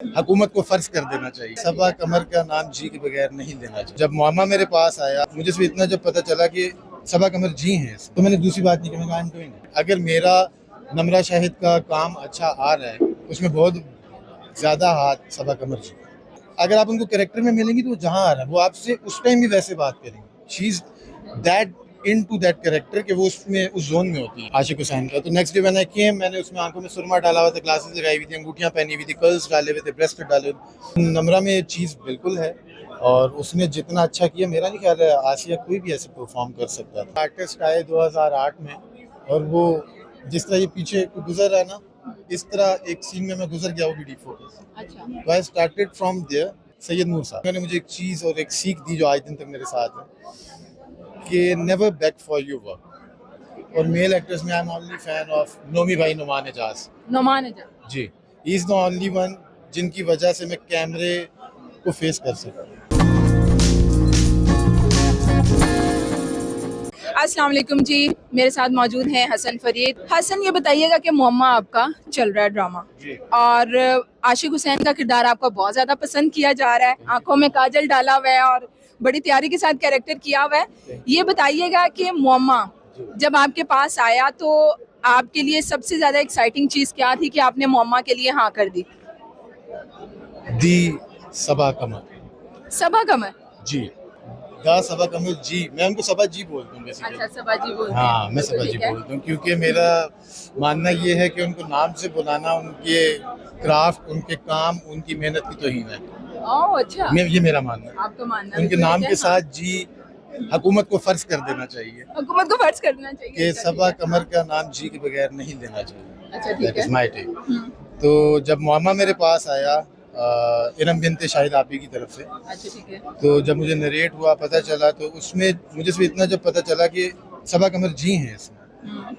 हुकूमत को फर्ज कर देना चाहिए। सबा कमर का नाम जी के बगैर नहीं लेना चाहिए। जब मुअम्मा मेरे पास आया, मुझे सिर्फ इतना जब पता चला कि सबा कमर जी हैं, तो मैंने दूसरी बात नहीं की। मैंने कहा अगर मेरा नमरा शाहिद का काम अच्छा आ रहा है, उसमें बहुत ज़्यादा हाथ सबा कमर जी। अगर आप उनको कैरेक्टर में मिलेंगी तो वो जहाँ आ रहा है वो आपसे उस टाइम भी वैसे बात करेंगे। She is that into that character कि वो उसमें उस जोन में होती है। आशिक हुसैन का तो नेक्स्ट डे मैंने किए, मैंने उसमें आंखों में सुरमा डाला हुआ था, ग्लासेस लगाई हुई थी, अंगूठियाँ पहनी हुई थी, कर्ल्स डाले हुए थे, ब्रेस्ट डाले हुए थे। नमरा में ये चीज़ बिल्कुल है और उसने जितना अच्छा किया, मेरा नहीं ख्याल है आसिया कोई भी ऐसे परफॉर्म कर सकता था। आर्टिस्ट आए 2008 में और वो जिस तरह ये पीछे गुजर रहा है ना, इस तरह एक सीन में मैं गुजर गया, वो भी डी4 अच्छा। तो I started from there. Syed Noor साहब मैंने मुझे एक चीज़ और एक सीख दी जो आज दिन तक मेरे साथ है कि never back for your work. और मेल एक्टर्स में I am only fan of Nomi भाई नुमान एजाज जी। He is the only one जिनकी वजह से मैं कैमरे को फेस कर सका। अस्सलाम वालेकुम जी, मेरे साथ मौजूद हैं हसन फरीद। हसन, ये बताइएगा कि मुअम्मा आपका चल रहा है ड्रामा और आशिक हुसैन का किरदार आपका बहुत ज़्यादा पसंद किया जा रहा है, आंखों में काजल डाला हुआ है और बड़ी तैयारी के साथ कैरेक्टर किया हुआ है। ये बताइएगा कि मुअम्मा जब आपके पास आया तो आपके लिए सबसे ज़्यादा एक्साइटिंग चीज़ क्या थी कि आपने मुअम्मा के लिए हाँ कर दी? सबा कमर सबा कमर जी। दा सबा कमर जी, मैं उनको सबा जी बोलता हूँ बेसिकली। अच्छा, सबा जी बोलते हैं। हाँ, मैं सबा जी बोलता हूँ क्योंकि मेरा मानना ये है कि उनको नाम से बुलाना उनके क्राफ्ट, उनके काम, उनकी मेहनत की तौहीन है। ओह अच्छा, ये मेरा मानना है। आपका मानना है उनके ठीक नाम है। के साथ जी हुकूमत को फर्ज कर देना चाहिए हुकूमत को फर्ज कर देना चाहिए। कि अच्छा, सबा ठीक है। कमर का नाम जी के बगैर नहीं लेना चाहिए। अच्छा, ठीक दैट है। Is my take. तो जब मुअम्मा मेरे पास आया इरम बिनते शाहिद आपी की तरफ से, अच्छा, ठीक है। तो जब मुझे नरेट हुआ पता चला, तो उसमें मुझे सिर्फ इतना जब पता चला कि सबा कमर जी हैं इसमें,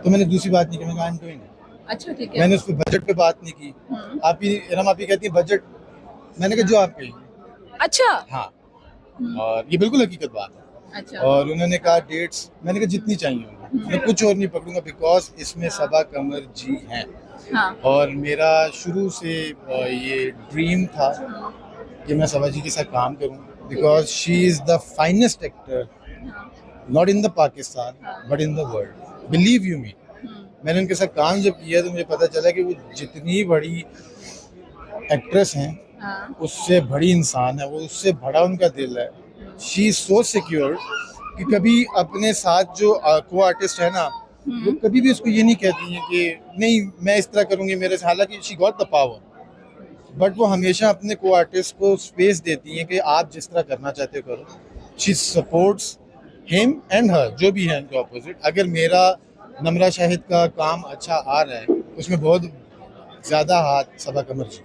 तो मैंने दूसरी बात नहीं की। मैंने कहा अच्छा, ठीक है। मैंने उस पर बजट पे बात नहीं की। आप ही इरम आप ही कहती है बजट, मैंने कहा जो आप कहेंगे। अच्छा। हाँ, और ये बिल्कुल हकीकत बात है। अच्छा। और उन्होंने कहा डेट्स, मैंने कहा जितनी चाहिए होंगी, मैं कुछ और नहीं पकड़ूंगा बिकॉज इसमें सबा कमर जी हैं। हाँ। और मेरा शुरू से ये ड्रीम था कि मैं सबा जी के साथ काम करूं because she is the finest actor not in the Pakistan but in the world, believe you me. मैंने उनके साथ काम जब किया तो मुझे पता चला कि वो जितनी बड़ी एक्ट्रेस हैं हाँ। उससे बड़ी इंसान है, वो उससे बड़ा उनका दिल है। शी इज सो सिक्योर कि कभी अपने साथ जो को आर्टिस्ट है ना, वो कभी भी उसको ये नहीं कहती हैं कि नहीं मैं इस तरह करूँगी मेरे से, हालांकि she got the power, but वो हमेशा अपने को आर्टिस्ट को स्पेस देती हैं कि आप जिस तरह करना चाहते हो करो। शी सपोर्ट्स हिम एंड हर, जो भी है उनके ऑपोजिट। अगर मेरा नमरा शाहिद का काम अच्छा आ रहा है, उसमें बहुत ज़्यादा हाथ सबा कमर जी।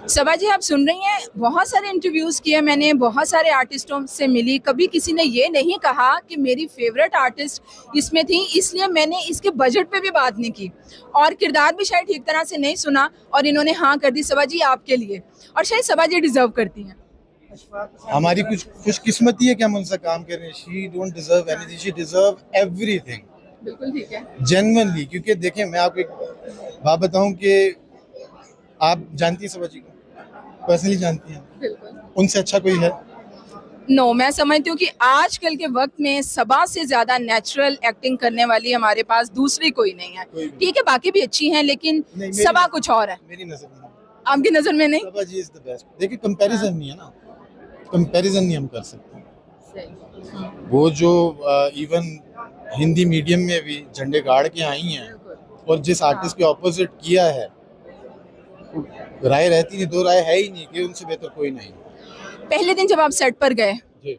सबा जी, आप सुन रही हैं, बहुत सारे इंटरव्यूज़ किए मैंने, बहुत सारे आर्टिस्टों से मिली, कभी किसी ने ये नहीं कहा कि मेरी फेवरेट आर्टिस्ट इसमें थी, इसलिए मैंने इसके बजट पे भी बात नहीं की और किरदार भी शायद ठीक तरह से नहीं सुना और इन्होंने हाँ कर दी सबा जी आपके लिए, और शायद सबा जी डिजर्व करती हैं। हमारी कुछ खुशकिस्मती है कि हम उनसे काम कर रहे हैं। She don't deserve anything, she deserve everything. बिल्कुल ठीक है। जेन्युइनली, क्योंकि देखें मैं आपको एक बात बताऊं कि आप जानती हैं सबा जी को, पर्सनली जानती हैं, बिल्कुल। उनसे अच्छा कोई है? नो, मैं समझती हूँ कि आजकल के वक्त में सबा से ज्यादा नेचुरल एक्टिंग करने वाली हमारे पास दूसरी कोई नहीं है। ठीक है, बाकी भी अच्छी हैं लेकिन सबा कुछ और है। मेरी नजर में आपकी नजर में नहीं? सबा जी इज द बेस्ट। देखिए कंपैरिजन नहीं है ना, कंपैरिजन नहीं हम कर सकते। सही। वो जो इवन हिंदी मीडियम में भी झंडे गाड़ के आई हैं और जिस आर्टिस्ट के ऑपोजिट किया है, राय रहती नहीं, दो राय है ही नहीं कि उनसे बेहतर कोई नहीं। पहले दिन जब आप सेट पर गए जी।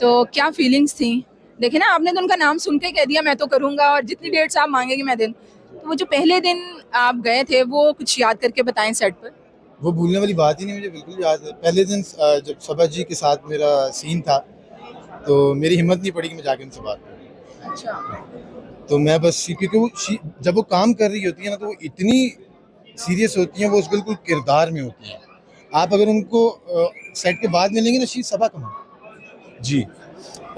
तो क्या फीलिंग्स थी? देखिए ना, आपने तो उनका नाम सुन के कह दिया मैं तो करूंगा और जितनी डेट्स आप मांगेंगे मैं दिन, तो वो जो पहले दिन आप गए थे वो कुछ याद करके बताएं सेट पर। वो भूलने वाली बात ही नहीं, मुझे बिल्कुल याद है। पहले दिन जब सबा जी के साथ मेरा सीन था तो मेरी हिम्मत नहीं पड़ी कि मैं जाके उनसे बात करूं। अच्छा। तो मैं बस क्योंकि वो जब वो काम कर रही होती है ना, तो वो इतनी सीरियस होती हैं, वो उस बिल्कुल किरदार में होती हैं। आप अगर उनको सेट के बाद मिलेंगे ना, शी सबा कमर जी।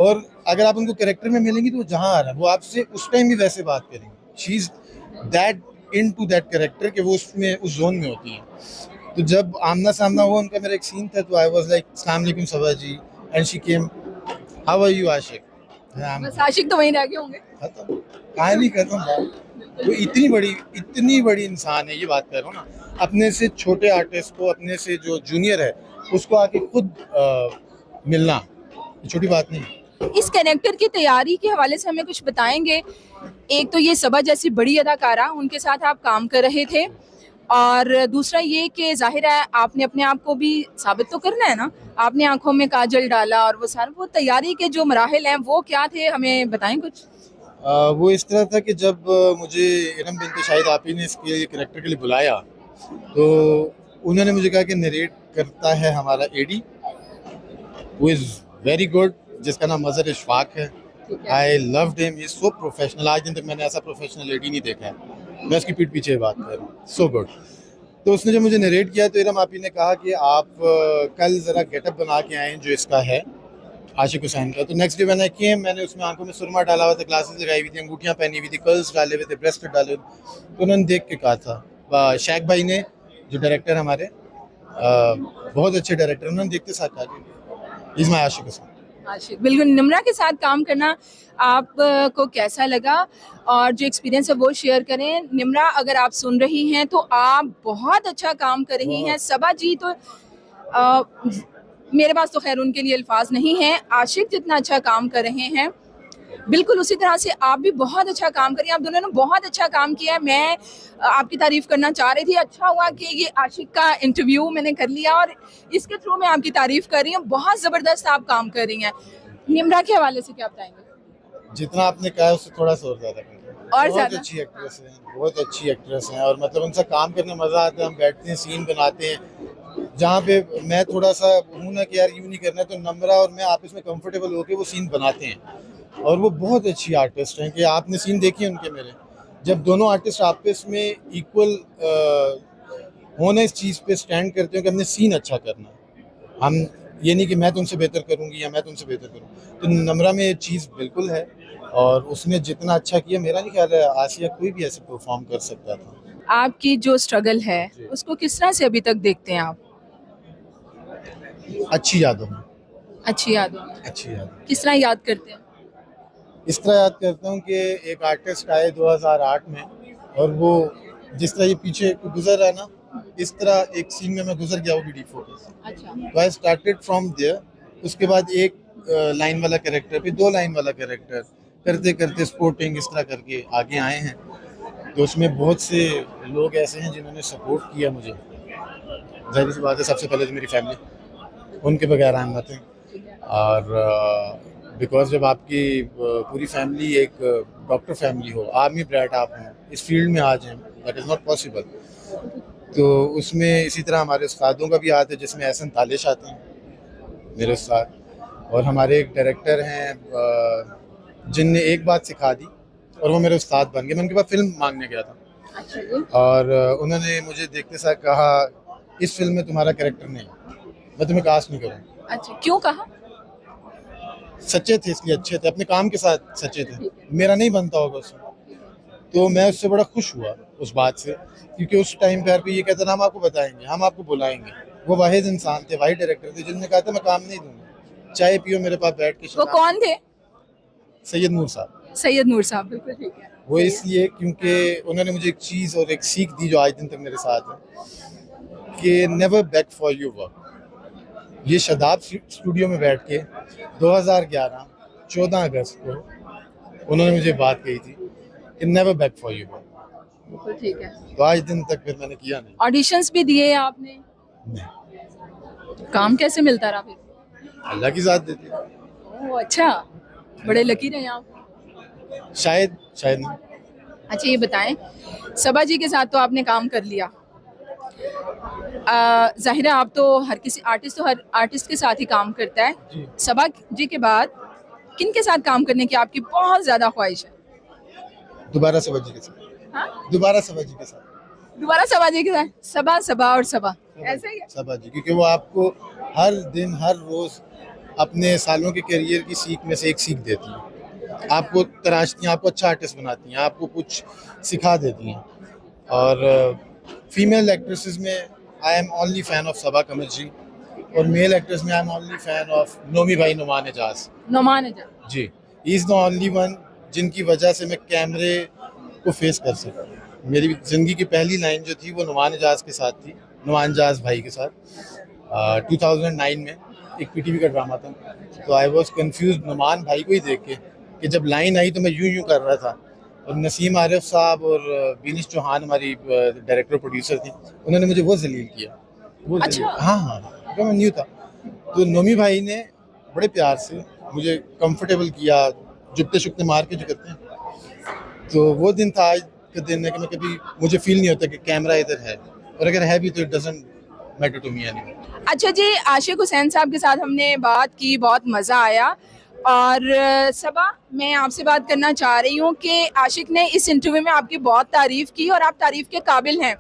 और अगर आप उनको कैरेक्टर में मिलेंगी तो वो जहाँ आ रहा है वो आपसे उस टाइम भी वैसे बात करेंगे। She is that into that character कि वो उसमें उस जोन में होती हैं। तो जब आमना सामना हुआ उनका, मेरा एक सीन था, तो आई वाज लाइक अस्सलाम वालेकुम Saba ji, and she came, how are you Ashiq, बस आशिक तो वहीं रह गए होंगे। खत्म, कहानी खत्म बात। वो इतनी बड़ी इंसान है, ये बात कर रहा हूँ ना, अपने से छोटे आर्टिस्ट को, अपने से जो जूनियर है उसको आके खुद मिलना, ये छोटी बात नहीं है। इस कैरेक्टर की तैयारी के हवाले से हमें कुछ बताएंगे? एक तो ये सबा जैसी बड़ी अदाकारा, उनके साथ आप काम कर रहे थे, और दूसरा ये कि जाहिर है आपने अपने आप को भी साबित तो करना है ना, आपने आंखों में काजल डाला और वो सारा, वो तैयारी के जो मराहिल हैं वो क्या थे, हमें बताएं कुछ। वो इस तरह था कि जब मुझे इरम बिनते शाहिद आपी ने इसके कैरेक्टर के लिए बुलाया, तो उन्होंने मुझे कहा कि नरेट करता है हमारा एडी, वो इज़ वेरी गुड, जिसका नाम मज़हर इशफाक है। I loved him, he so professional. आज दिन तक मैंने ऐसा प्रोफेशनल एडी नहीं देखा है, मैं उसकी पीठ पीछे बात कर रहा हूँ, सो गुड। तो उसने जब मुझे नरेट किया तो इरम आपी ने कहा कि आप कल ज़रा गेटअप बना के आएँ जो इसका है, आशिक हुसैन का। तो नेक्स्ट डे मैंने किए, मैंने उसमें आंखों में सुरमा डाला हुआ था, ग्लासेस लगाई हुई थी, अंगूठियाँ पहनी हुई थी, कर्ल्स डाले हुए थे, ब्रेस्ट डाले हुए थे। तो उन्होंने देख के कहा था, शेख भाई ने, जो डायरेक्टर हमारे, बहुत अच्छे डायरेक्टर, उन्होंने देखते साथ कहा कि इज़ माय आशिक हुसैन। आशिक, बिल्कुल। निम्रा के साथ काम करना आप को कैसा लगा, और जो एक्सपीरियंस है वो शेयर करें। निम्रा, अगर आप सुन रही हैं तो आप बहुत अच्छा काम कर रही हैं। सबा जी तो मेरे पास तो खैर उनके लिए अल्फाज नहीं हैं। आशिक जितना अच्छा काम कर रहे हैं, बिल्कुल उसी तरह से आप भी बहुत अच्छा काम करिए। आप दोनों ने बहुत अच्छा काम किया है। मैं आपकी तारीफ करना चाह रही थी, अच्छा हुआ कि ये आशिक का इंटरव्यू मैंने कर लिया और इसके थ्रू मैं आपकी तारीफ कर रही हूँ। बहुत ज़बरदस्त आप काम कर रही हैं। निम्रा के हवाले से क्या बताएंगे? जितना आपने कहा उससे थोड़ा सा और ज़्यादा और बहुत ज़्यादा? अच्छी एक्ट्रेस हैं, बहुत अच्छी एक्ट्रेस हैं, और मतलब उनसे काम करने में मज़ा आता है। हम बैठते हैं, सीन बनाते हैं, जहाँ पे मैं थोड़ा सा हूँ ना कि यार यूँ नहीं करना है, तो नम्रा और मैं आपस में कंफर्टेबल होकर वो सीन बनाते हैं। और वो बहुत अच्छी आर्टिस्ट हैं कि आपने सीन देखे हैं उनके मेरे, जब दोनों आर्टिस्ट आपस में इक्वल होना, इस चीज़ पे स्टैंड करते हो कि हमने सीन अच्छा करना है, हम ये नहीं कि मैं तुमसे बेहतर करूँगी या मैं तुमसे बेहतर करूँ। तो नम्रा में ये चीज़ बिल्कुल है, और उसने जितना अच्छा किया, मेरा नहीं ख्याल है आसिया कोई भी ऐसे परफॉर्म कर सकता था। आपकी जो स्ट्रगल है उसको किस तरह से अभी तक देखते हैं आप? अच्छी यादों में, अच्छी यादों में? अच्छी यादों। किस तरह याद करते हैं? इस तरह याद करता हूँ कि एक आर्टिस्ट आए 2008 में, और वो जिस तरह ये पीछे गुजर रहा है ना, इस तरह एक सीन में मैं गुजर गया, वो भी डी4 से। अच्छा। तो आई स्टार्टेड फ्रॉम देयर, उसके बाद एक लाइन वाला कैरेक्टर, फिर 2 लाइन वाला कैरेक्टर, करते करते स्पोर्टिंग, इस तरह करके आगे आए हैं। तो उसमें बहुत से लोग ऐसे हैं जिन्होंने सपोर्ट किया मुझे। जाहिर सी बात है, सबसे पहले तो मेरी फैमिली, उनके बगैर आई एम नथिंग। और बिकॉज जब आपकी पूरी फैमिली एक डॉक्टर फैमिली हो, आर्मी ब्रैट आप हैं, इस फील्ड में आ जाएं, दैट इज़ नॉट पॉसिबल। तो उसमें इसी तरह हमारे उस्तादों का भी हाथ है, जिसमें एहसन तालिश आते हैं मेरे उस्ताद, और हमारे एक डायरेक्टर हैं जिनने एक बात सिखा दी और वो मेरे उस्ताद बन गए। मैं उनके पास फिल्म मांगने गया था, अच्छा जी। और उन्होंने मुझे देखते साथ कहा, इस फिल्म में तुम्हारा कैरेक्टर नहीं, मैं तुम्हें कास्ट नहीं करूँगा। अच्छा, क्यों कहा? सच्चे थे, इसलिए अच्छे थे, अपने काम के साथ सच्चे थे, मेरा नहीं बनता होगा उसमें। तो मैं उससे बड़ा खुश हुआ उस बात से, क्योंकि उस टाइम पे हर कोई ये कहता था हम आपको बताएंगे, हम आपको बुलाएंगे। वो वाहिद इंसान थे, वाहिद डायरेक्टर थे जिन्होंने कहा था मैं काम नहीं दूंगा, चाय पियो मेरे पास बैठ के। वो कौन थे? सैयद नूर साहब। सैयद नूर साहब, बिल्कुल ठीक है। वो इसलिए क्योंकि उन्होंने मुझे एक चीज़ और एक सीख दी जो आज दिन तक मेरे साथ है, कि never back for your work. ये शदाब स्टूडियो में बैठ के 2011 14 अगस्त को उन्होंने मुझे बात कही थी कि never back for your work. बिल्कुल ठीक है। तो आज दिन तक फिर मैंने किया नहीं। ऑडिशंस भी दिए आपने? नहीं, काम कैसे मिलता रहा फिर? अल्लाह की साथ देती है। ओह अच्छा, बड़े लकी रहे आप। शायद नहीं। अच्छा ये बताएं, सबा जी के साथ तो आपने काम कर लिया, जाहिर है आप तो हर किसी आर्टिस्ट तो हर आर्टिस्ट के साथ ही काम करता है। जी। सबा जी के बाद किन के साथ काम करने की आपकी बहुत ज़्यादा ख्वाहिश है? दोबारा सबा जी के साथ। हाँ? दोबारा सबा जी के साथ। दोबारा सबा जी के साथ? सबा सबा और सबा ऐसे ही है? सबा जी, क्योंकि वो आपको हर दिन हर रोज अपने सालों के करियर की सीख में से एक सीख देती हैं, आपको तराशती हैं, आपको अच्छा आर्टिस्ट बनाती हैं, आपको कुछ सिखा देती हैं। और फीमेल एक्ट्रेसेस में I am only fan of Saba Qamar ji, और मेल एक्टर्स में I am only fan of Nomi भाई नुमान एजाज नुमान एजाज। जी। He is the only one जिनकी वजह से मैं कैमरे को फेस कर सका। मेरी ज़िंदगी की पहली लाइन जो थी वो नुमान एजाज के साथ थी, नुमान एजाज भाई के साथ। 2009 में एक पीटीवी का ड्रामा था, तो आई वॉज कन्फ्यूज नुमान भाई को ही देख के कि जब लाइन आई तो मैं यूं कर रहा था, और नसीम आरिफ साहब और बीनिश चौहान हमारी डायरेक्टर प्रोड्यूसर थी, उन्होंने मुझे वो जलील किया। वो अच्छा। हाँ, तो मैं न्यू था। तो नोमी भाई ने बड़े प्यार से मुझे कंफर्टेबल किया, जुगते शुक्ते मार के जो करते हैं। तो वो दिन था, आज का दिन है कि मैं कभी, मुझे फील नहीं होता कि कैमरा इधर है, और अगर है भी तो it doesn't matter to me anymore. अच्छा जी, आशिक हुसैन साहब के साथ हमने बात की, बहुत मज़ा आया। और सबा, मैं आपसे बात करना चाह रही हूँ कि आशिक ने इस इंटरव्यू में आपकी बहुत तारीफ़ की और आप तारीफ़ के काबिल हैं।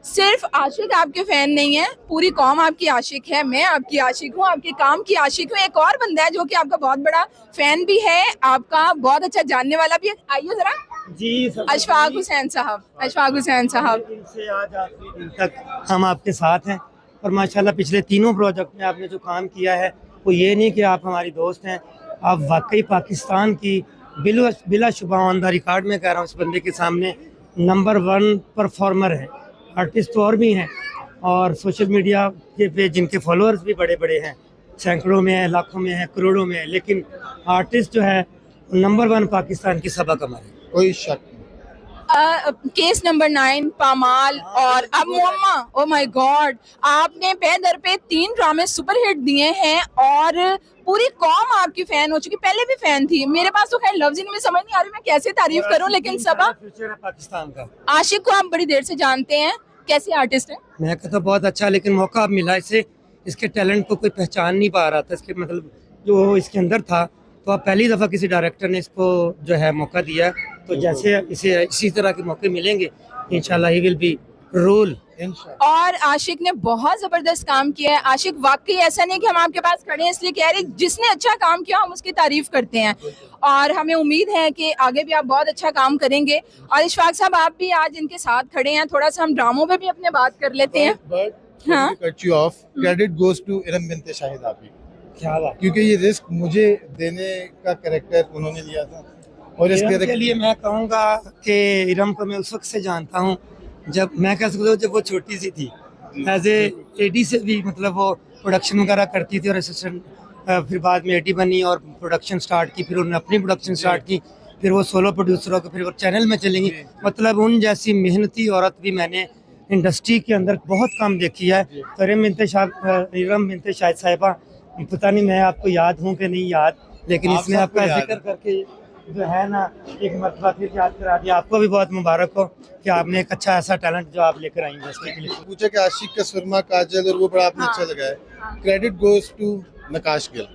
सिर्फ आशिक आपके फ़ैन नहीं है, पूरी कौम आपकी आशिक है, मैं आपकी आशिक हूँ, आपके काम की आशिक हूँ। एक और बंदा है जो कि आपका बहुत बड़ा फ़ैन भी है, आपका बहुत अच्छा जानने वाला भी है। आइए ज़रा जी। अशफाक हुसैन साहब, अशफाक हुसैन साहब। दिन से आज आखिरी दिन तक हम आपके साथ हैं, और माशाल्लाह पिछले तीनों प्रोजेक्ट में आपने जो काम किया है वो ये नहीं कि आप हमारी दोस्त हैं, आप वाकई पाकिस्तान की बिलाशुबा ऑन द रिकॉर्ड में कह रहा हूँ, इस बंदे के सामने नंबर 1 परफॉर्मर है। आर्टिस्ट तो और भी हैं, और सोशल मीडिया के पे जिनके फॉलोअर्स भी बड़े बड़े हैं, सैकड़ों में है, लाखों में है, करोड़ों में है, लेकिन आर्टिस्ट जो है नंबर 1 पाकिस्तान की सबा कमर है, कोई शक नहीं। केस नंबर 9 पामाल और अब मुअम्मा। ओ माय गॉड, आपने पे दर पे 3 ड्रामे सुपरहिट दिए हैं और पूरी कौम आपकी फैन हो चुकी। पहले भी फैन थी, मेरे पास तो खैर लफ्ज़ ही नहीं, समझ नहीं आ रही मैं कैसे तारीफ करूं। लेकिन सबा, फ्यूचर है पाकिस्तान का। आशिक को आप बड़ी देर से जानते हैं, कैसे आर्टिस्ट है? मैं कहता बहुत अच्छा, लेकिन मौका अब मिला इसे, इसके टैलेंट को कोई पहचान नहीं पा रहा था, इसके मतलब जो इसके अंदर था। तो अब पहली दफ़ा किसी डायरेक्टर ने इसको जो है मौका दिया, तो जैसे इसे इसी तरह के मौके मिलेंगे इंशाल्लाह ही विल बी रूल। और आशिक ने बहुत ज़बरदस्त काम किया है। आशिक वाकई ऐसा नहीं कि हम आपके पास खड़े हैं इसलिए कह रहे, जिसने अच्छा काम किया हम उसकी तारीफ करते हैं, और हमें उम्मीद है कि आगे भी आप बहुत अच्छा काम करेंगे। और इशफाक साहब, आप भी आज इनके साथ खड़े हैं, थोड़ा सा हम ड्रामों पे भी अपने बात कर लेते हैं। हाँ। Cut you off, credit goes to Iram Binte Shahid आपी, क्या बात। क्योंकि ये रिस्क मुझे देने का कैरेक्टर उन्होंने लिया था, और इरम के लिए मैं कहूँगा कि इरम को मैं उस वक्त से जानता हूँ जब मैं कह सकता हूँ जब वो छोटी सी थी। एज एडी से भी मतलब वो प्रोडक्शन वगैरह करती थी, और असिस्टेंट, फिर बाद में एडी बनी और प्रोडक्शन स्टार्ट की, फिर उन्होंने अपनी प्रोडक्शन स्टार्ट की, फिर वो सोलो प्रोड्यूसर होकर फिर वो चैनल में चलेंगी। मतलब उन जैसी मेहनती औरत भी मैंने इंडस्ट्री के अंदर बहुत कम देखी है। तो इरम बिनते शाहिद साहिबा, पता नहीं मैं आपको याद हूँ कि नहीं याद, लेकिन आप इसमें सबको आपका याद जिक्र करके जो है ना एक मरतबा फिर याद करा दिया। आपको भी बहुत मुबारक हो कि आपने एक अच्छा ऐसा टैलेंट जो आप लेकर आई इंडस्ट्री के लिए। पूछा कि आशिक का सुरमा काजल, और वो बड़ा आपने अच्छा लगा है। क्रेडिट गोज टू नकाश गिल,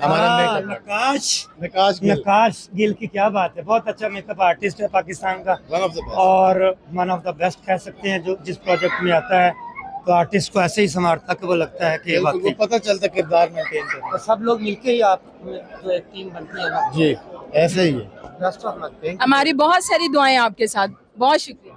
हमारा मेकअप नकाश गिल की क्या बात है, बहुत अच्छा मेकअप आर्टिस्ट है पाकिस्तान का, वन ऑफ द बेस्ट, और वन ऑफ द बेस्ट कह सकते हैं। जो जिस प्रोजेक्ट में आता है तो आर्टिस्ट को ऐसे ही संवारता कि वो लगता है कि बिल्कुल, वो पता चलता किरदार मेंटेन करना। और सब लोग मिलके ही आप जो एक टीम बनती है ना, जी ऐसे ही है। Best of luck. हमारी बहुत सारी दुआएं आपके साथ, बहुत शुक्रिया।